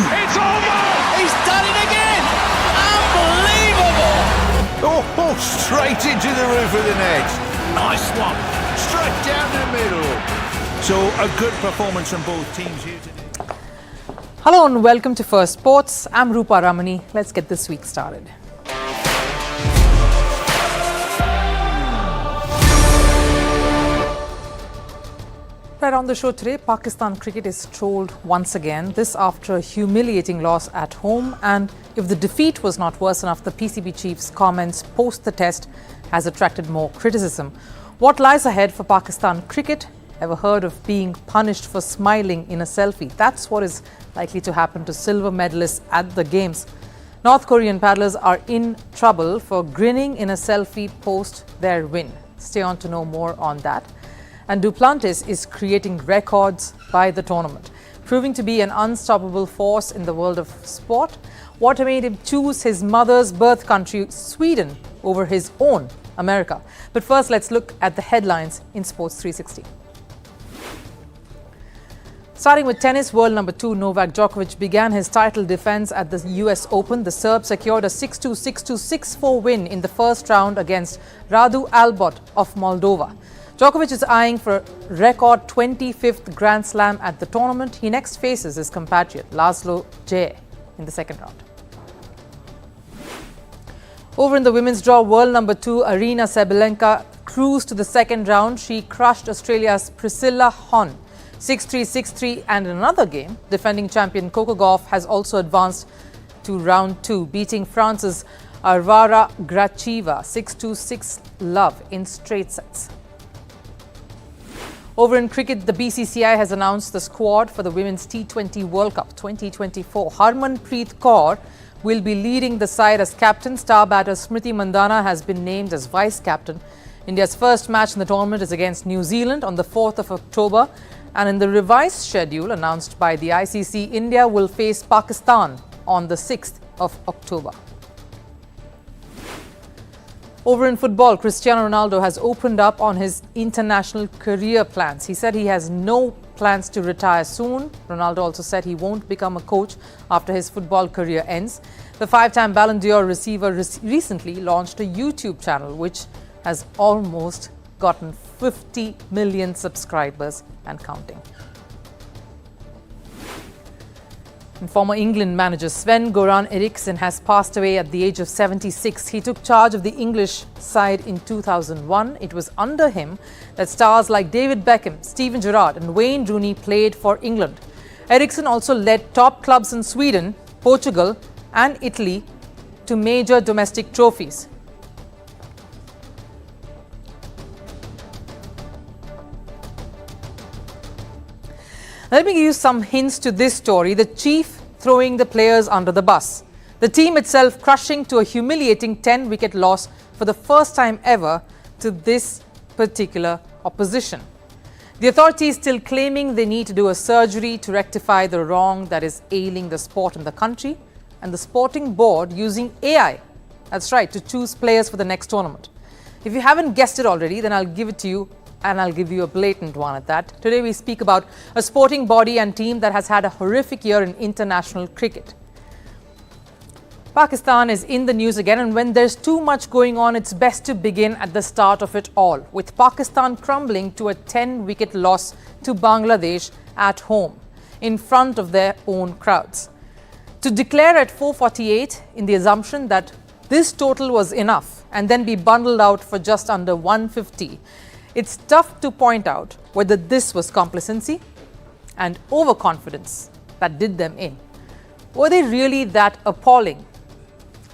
It's almost! He's done it again! Unbelievable! Oh, straight into the roof of the net. Nice one. Straight down the middle. So a good performance from both teams here today. Hello and welcome to Firstpost. I'm Rupha Ramani. Let's get this week started. Right on the show today, Pakistan cricket is trolled once again, this after a humiliating loss at home. And if the defeat was not worse enough, the PCB chief's comments post the test has attracted more criticism. What lies ahead for Pakistan cricket? Ever heard of being punished for smiling in a selfie? That's what is likely to happen to silver medalists at the Games. North Korean paddlers are in trouble for grinning in a selfie post their win. Stay on to know more on that. And Duplantis is creating records by the tournament, proving to be an unstoppable force in the world of sport. What made him choose his mother's birth country, Sweden, over his own, America? But first, let's look at the headlines in Sports 360. Starting with tennis, world number 2 Novak Djokovic began his title defense at the US Open. The Serb secured a 6-2, 6-2, 6-4 win in the first round against Radu Albot of Moldova. Djokovic is eyeing for a record 25th Grand Slam at the tournament. He next faces his compatriot Laszlo Djere in the second round. Over in the women's draw, world number 2 Aryna Sabalenka cruised to the second round. She crushed Australia's Priscilla Hon 6-3, 6-3, and in another game, defending champion Coco Gauff has also advanced to round 2, beating France's Arvara Gracheva 6-2, 6-love in straight sets. Over in cricket, the BCCI has announced the squad for the Women's T20 World Cup 2024. Harmanpreet Kaur will be leading the side as captain. Star batter Smriti Mandhana has been named as vice-captain. India's first match in the tournament is against New Zealand on the 4th of October. And in the revised schedule announced by the ICC, India will face Pakistan on the 6th of October. Over in football, Cristiano Ronaldo has opened up on his international career plans. He said he has no plans to retire soon. Ronaldo also said he won't become a coach after his football career ends. The 5-time Ballon d'Or receiver recently launched a YouTube channel which has almost gotten 50 million subscribers and counting. And former England manager Sven-Göran Eriksson has passed away at the age of 76. He took charge of the English side in 2001. It was under him that stars like David Beckham, Steven Gerrard and Wayne Rooney played for England. Eriksson also led top clubs in Sweden, Portugal and Italy to major domestic trophies. Let me give you some hints to this story. The chief throwing the players under the bus. The team itself crushing to a humiliating 10-wicket loss for the first time ever to this particular opposition. The authorities still claiming they need to do a surgery to rectify the wrong that is ailing the sport in the country, and the sporting board using AI, that's right, to choose players for the next tournament. If you haven't guessed it already, then I'll give it to you. And I'll give you a blatant one at that. Today we speak about a sporting body and team that has had a horrific year in international cricket. Pakistan is in the news again, and when there's too much going on, it's best to begin at the start of it all, with Pakistan crumbling to a 10-wicket loss to Bangladesh at home in front of their own crowds. To declare at 4:48 in the assumption that this total was enough and then be bundled out for just under 150. It's tough to point out whether this was complacency and overconfidence that did them in. Were they really that appalling?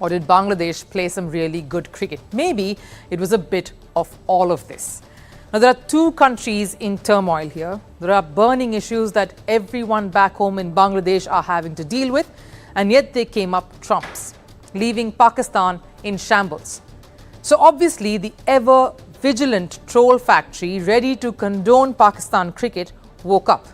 Or did Bangladesh play some really good cricket? Maybe it was a bit of all of this. Now, there are two countries in turmoil here. There are burning issues that everyone back home in Bangladesh are having to deal with, and yet they came up trumps, leaving Pakistan in shambles. So obviously, the ever-vigilant troll factory ready to condone Pakistan cricket woke up.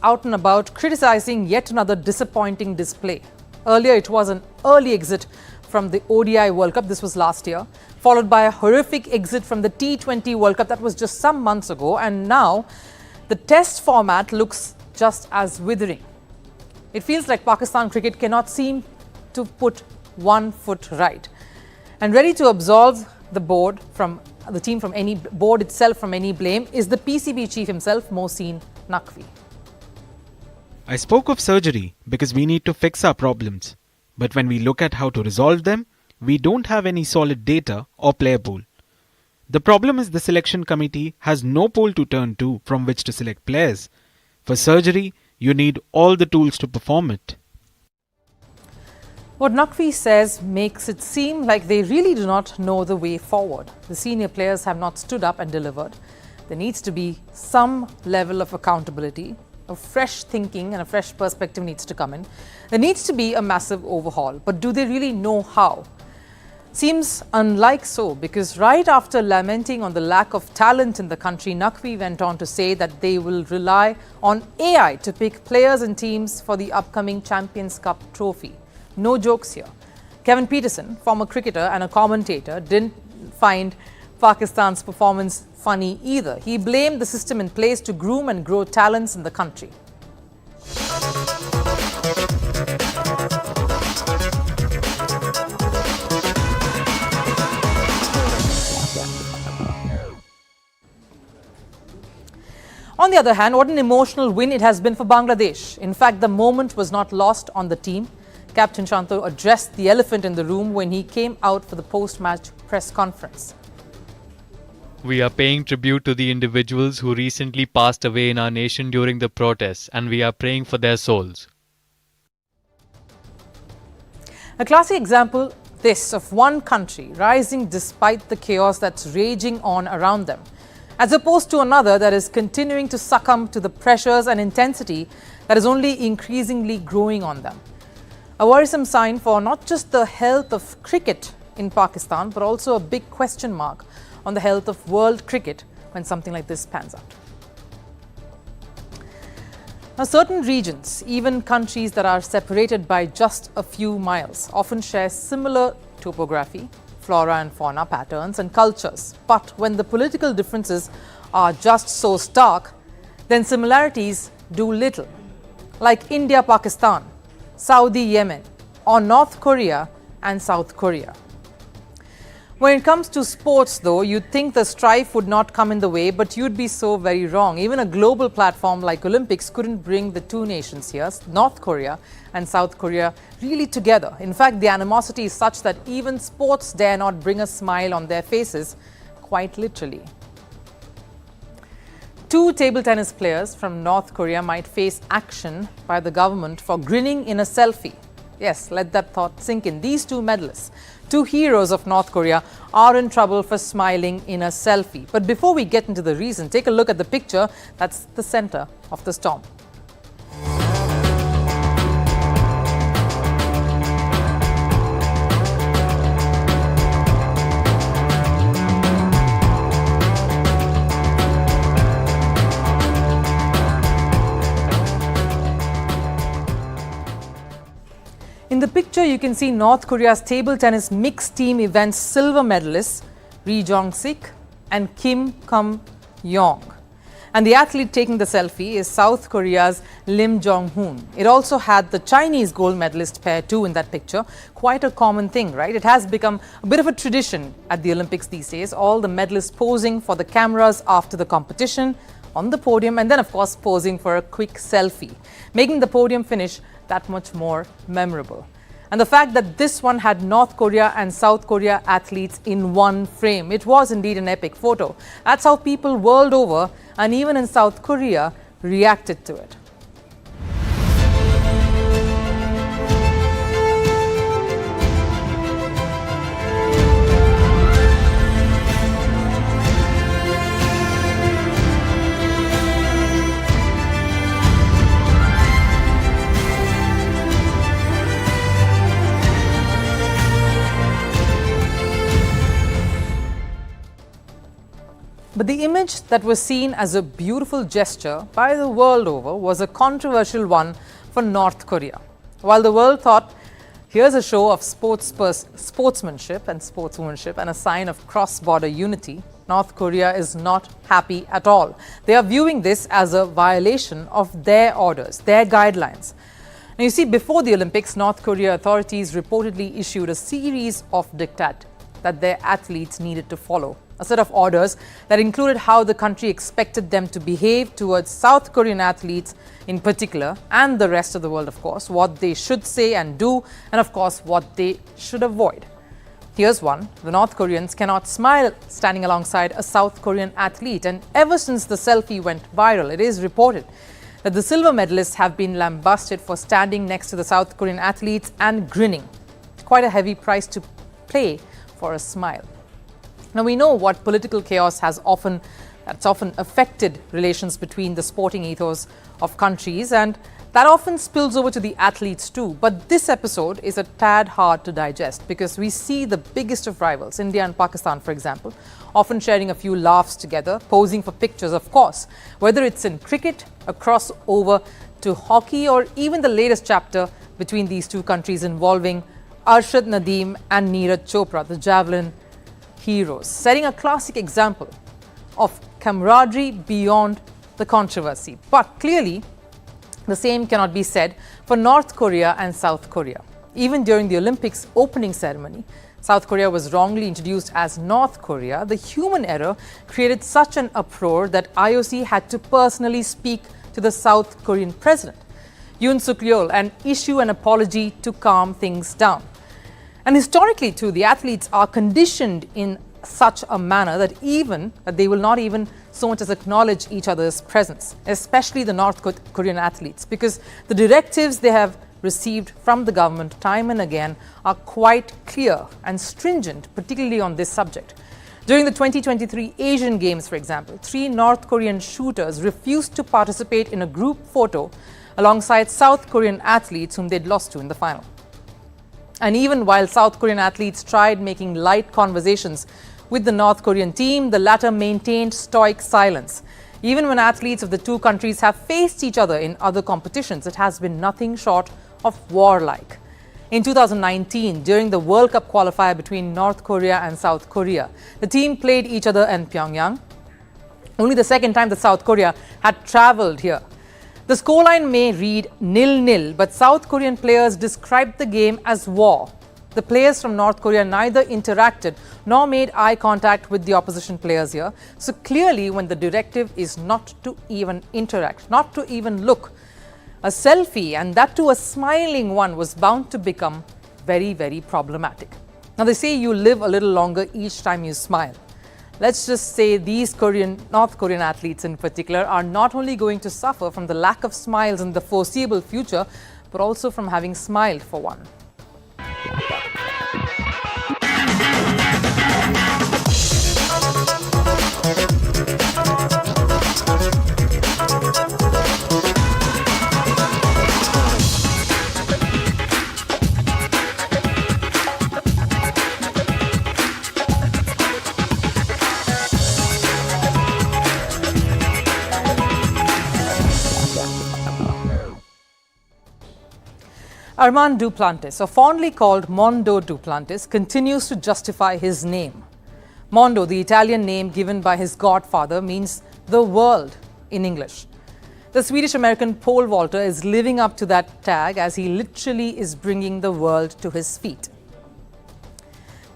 out and about criticising yet another disappointing display. Earlier, it was an early exit from the ODI World Cup. This was last year, followed by a horrific exit from the T20 World Cup. That was just some months ago. And now, the test format looks just as withering. It feels like Pakistan cricket cannot seem to put one foot right. And ready to absolve the team from any board itself from any blame is the PCB chief himself, Mohsin Naqvi. I spoke of surgery because we need to fix our problems. But when we look at how to resolve them, we don't have any solid data or player pool. The problem is the selection committee has no pool to turn to from which to select players. For surgery, you need all the tools to perform it. What Naqvi says makes it seem like they really do not know the way forward. The senior players have not stood up and delivered. There needs to be some level of accountability. A fresh thinking and a fresh perspective needs to come in. There needs to be a massive overhaul. But do they really know how? Seems unlike so, because right after lamenting on the lack of talent in the country, Naqvi went on to say that they will rely on AI to pick players and teams for the upcoming Champions Cup trophy. No jokes here. Kevin Peterson, former cricketer and a commentator, didn't find Pakistan's performance funny either. He blamed the system in place to groom and grow talents in the country. On the other hand, what an emotional win it has been for Bangladesh. In fact, the moment was not lost on the team. Captain Shanto addressed the elephant in the room when he came out for the post-match press conference. We are paying tribute to the individuals who recently passed away in our nation during the protests, and we are praying for their souls. A classic example, this, of one country rising despite the chaos that's raging on around them, as opposed to another that is continuing to succumb to the pressures and intensity that is only increasingly growing on them. A worrisome sign for not just the health of cricket in Pakistan, but also a big question mark on the health of world cricket when something like this pans out. Now, certain regions, even countries that are separated by just a few miles, often share similar topography, flora and fauna patterns and cultures. But when the political differences are just so stark, then similarities do little. Like India-Pakistan, Saudi-Yemen, or North Korea and South Korea. When it comes to sports, though, you'd think the strife would not come in the way, but you'd be so very wrong. Even a global platform like Olympics couldn't bring the two nations here, North Korea and South Korea, really together. In fact, the animosity is such that even sports dare not bring a smile on their faces, quite literally. Two table tennis players from North Korea might face action by the government for grinning in a selfie. Yes, let that thought sink in. These two medalists, two heroes of North Korea, are in trouble for smiling in a selfie. But before we get into the reason, take a look at the picture that's the center of the storm. In the picture, you can see North Korea's table tennis mixed team events silver medalists Ri Jong-sik and Kim Kam-yong. And the athlete taking the selfie is South Korea's Lim Jong-hoon. It also had the Chinese gold medalist pair too in that picture. Quite a common thing, right? It has become a bit of a tradition at the Olympics these days. All the medalists posing for the cameras after the competition, on the podium, and then of course posing for a quick selfie, making the podium finish that much more memorable. And the fact that this one had North Korea and South Korea athletes in one frame, it was indeed an epic photo. That's how people world over and even in South Korea reacted to it. But the image that was seen as a beautiful gesture by the world over was a controversial one for North Korea. While the world thought, here's a show of sportsmanship and sportswomanship and a sign of cross-border unity, North Korea is not happy at all. They are viewing this as a violation of their orders, their guidelines. Now you see, before the Olympics, North Korea authorities reportedly issued a series of diktat that their athletes needed to follow. A set of orders that included how the country expected them to behave towards South Korean athletes in particular, and the rest of the world, of course, what they should say and do, and of course, what they should avoid. Here's one. The North Koreans cannot smile standing alongside a South Korean athlete. And ever since the selfie went viral, it is reported that the silver medalists have been lambasted for standing next to the South Korean athletes and grinning. Quite a heavy price to pay for a smile. Now we know what political chaos has often affected relations between the sporting ethos of countries, and that often spills over to the athletes too. But this episode is a tad hard to digest because we see the biggest of rivals, India and Pakistan, for example, often sharing a few laughs together, posing for pictures, of course, whether it's in cricket, a crossover to hockey, or even the latest chapter between these two countries involving Arshad Nadeem and Neeraj Chopra, the javelin heroes, setting a classic example of camaraderie beyond the controversy. But clearly, the same cannot be said for North Korea and South Korea. Even during the Olympics opening ceremony, South Korea was wrongly introduced as North Korea. The human error created such an uproar that IOC had to personally speak to the South Korean president, Yoon Suk Yeol, and issue an apology to calm things down. And historically too, the athletes are conditioned in such a manner that they will not even so much as acknowledge each other's presence, especially the North Korean athletes, because the directives they have received from the government time and again are quite clear and stringent, particularly on this subject. During the 2023 Asian Games, for example, 3 North Korean shooters refused to participate in a group photo alongside South Korean athletes whom they'd lost to in the final. And even while South Korean athletes tried making light conversations with the North Korean team, the latter maintained stoic silence. Even when athletes of the two countries have faced each other in other competitions, it has been nothing short of warlike. In 2019, during the World Cup qualifier between North Korea and South Korea, the team played each other in Pyongyang, only the second time that South Korea had travelled here. The scoreline may read 0-0, but South Korean players described the game as war. The players from North Korea neither interacted nor made eye contact with the opposition players here. So clearly, when the directive is not to even interact, not to even look, a selfie, and that too a smiling one, was bound to become very, very problematic. Now they say you live a little longer each time you smile. Let's just say these North Korean athletes in particular are not only going to suffer from the lack of smiles in the foreseeable future, but also from having smiled for one. Armand Duplantis, or fondly called Mondo Duplantis, continues to justify his name. Mondo, the Italian name given by his godfather, means the world in English. The Swedish-American pole vaulter is living up to that tag as he literally is bringing the world to his feet.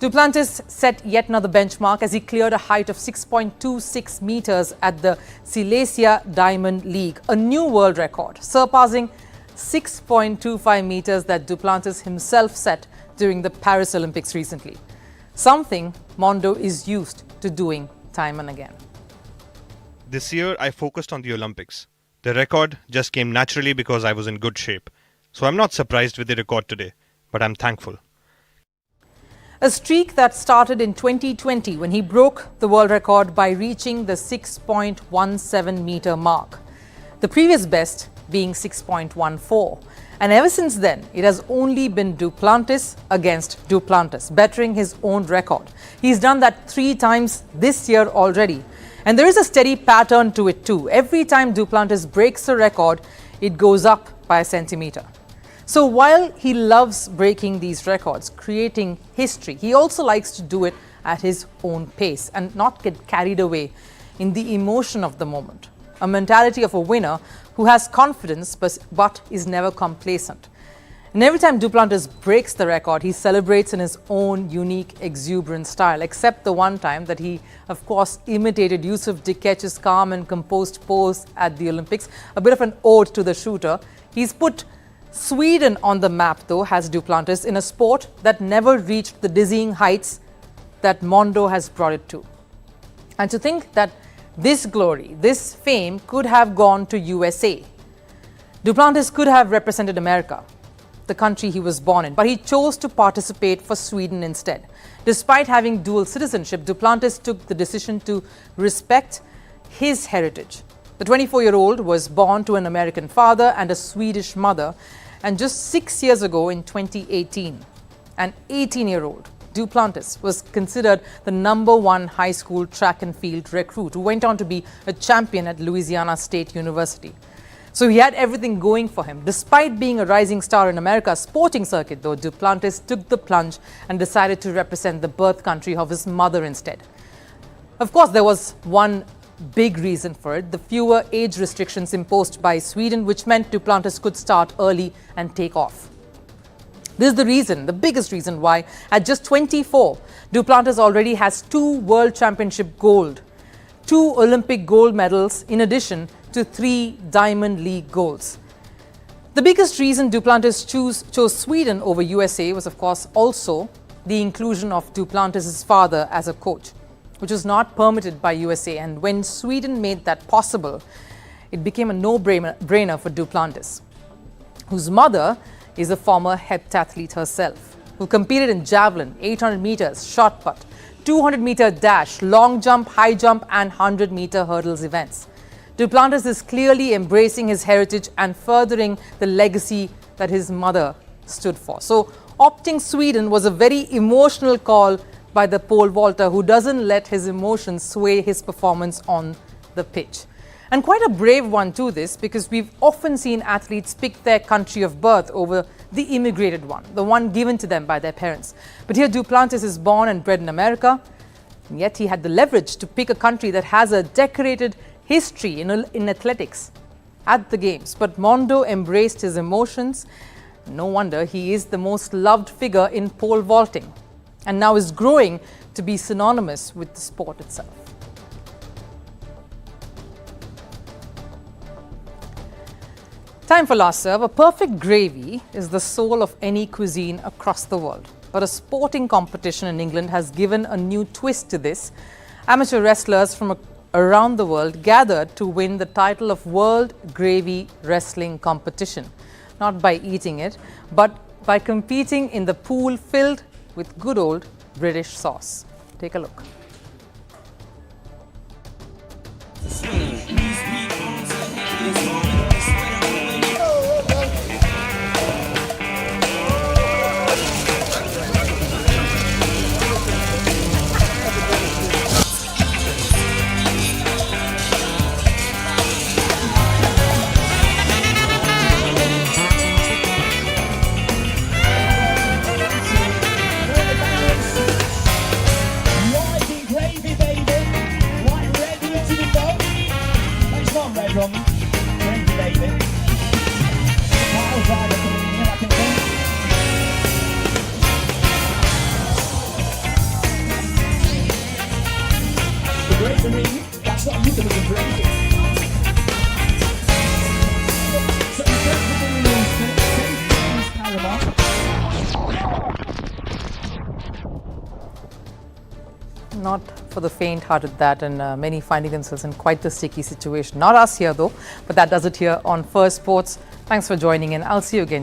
Duplantis set yet another benchmark as he cleared a height of 6.26 meters at the Silesia Diamond League, a new world record, surpassing 6.25 meters that Duplantis himself set during the Paris Olympics recently. Something Mondo is used to doing time and again. This year I focused on the Olympics. The record just came naturally because I was in good shape. So I'm not surprised with the record today, but I'm thankful. A streak that started in 2020 when he broke the world record by reaching the 6.17 meter mark. The previous best being 6.14. And ever since then, it has only been Duplantis against Duplantis, bettering his own record. He's done that 3 times this year already. And there is a steady pattern to it too. Every time Duplantis breaks a record, it goes up by a centimetre. So while he loves breaking these records, creating history, he also likes to do it at his own pace and not get carried away in the emotion of the moment. A mentality of a winner who has confidence but is never complacent. And every time Duplantis breaks the record, he celebrates in his own unique, exuberant style, except the one time that he, of course, imitated Yusuf Dikech's calm and composed pose at the Olympics, a bit of an ode to the shooter. He's put Sweden on the map, though, has Duplantis, in a sport that never reached the dizzying heights that Mondo has brought it to. And to think that this glory, this fame could have gone to USA. Duplantis could have represented America, the country he was born in, but he chose to participate for Sweden instead. Despite having dual citizenship, Duplantis took the decision to respect his heritage. The 24-year-old was born to an American father and a Swedish mother, and just 6 years ago in 2018, an 18-year-old Duplantis was considered the #1 high school track and field recruit who went on to be a champion at Louisiana State University. So he had everything going for him. Despite being a rising star in America's sporting circuit, though, Duplantis took the plunge and decided to represent the birth country of his mother instead. Of course, there was one big reason for it: the fewer age restrictions imposed by Sweden, which meant Duplantis could start early and take off. This is the reason, the biggest reason why, at just 24, Duplantis already has 2 World Championship gold, 2 Olympic gold medals, in addition to 3 Diamond League golds. The biggest reason Duplantis chose Sweden over USA was, of course, also the inclusion of Duplantis' father as a coach, which was not permitted by USA. And when Sweden made that possible, it became a no-brainer for Duplantis, whose mother is a former heptathlete herself, who competed in javelin, 800 meters, shot put, 200-meter dash, long jump, high jump, and 100-meter hurdles events. Duplantis is clearly embracing his heritage and furthering the legacy that his mother stood for. So opting Sweden was a very emotional call by the pole vaulter, who doesn't let his emotions sway his performance on the pitch. And quite a brave one too, this, because we've often seen athletes pick their country of birth over the immigrated one, the one given to them by their parents. But here Duplantis is born and bred in America, and yet he had the leverage to pick a country that has a decorated history in athletics at the Games. But Mondo embraced his emotions. No wonder he is the most loved figure in pole vaulting, and now is growing to be synonymous with the sport itself. Time for last serve. A perfect gravy is the soul of any cuisine across the world. But a sporting competition in England has given a new twist to this. Amateur wrestlers from around the world gathered to win the title of World Gravy Wrestling Competition. Not by eating it, but by competing in the pool filled with good old British sauce. Take a look. Not for the faint-hearted, that, and many finding themselves in quite the sticky situation. Not us here though, but that does it here on Firstpost. Thanks for joining in. I'll see you again tomorrow.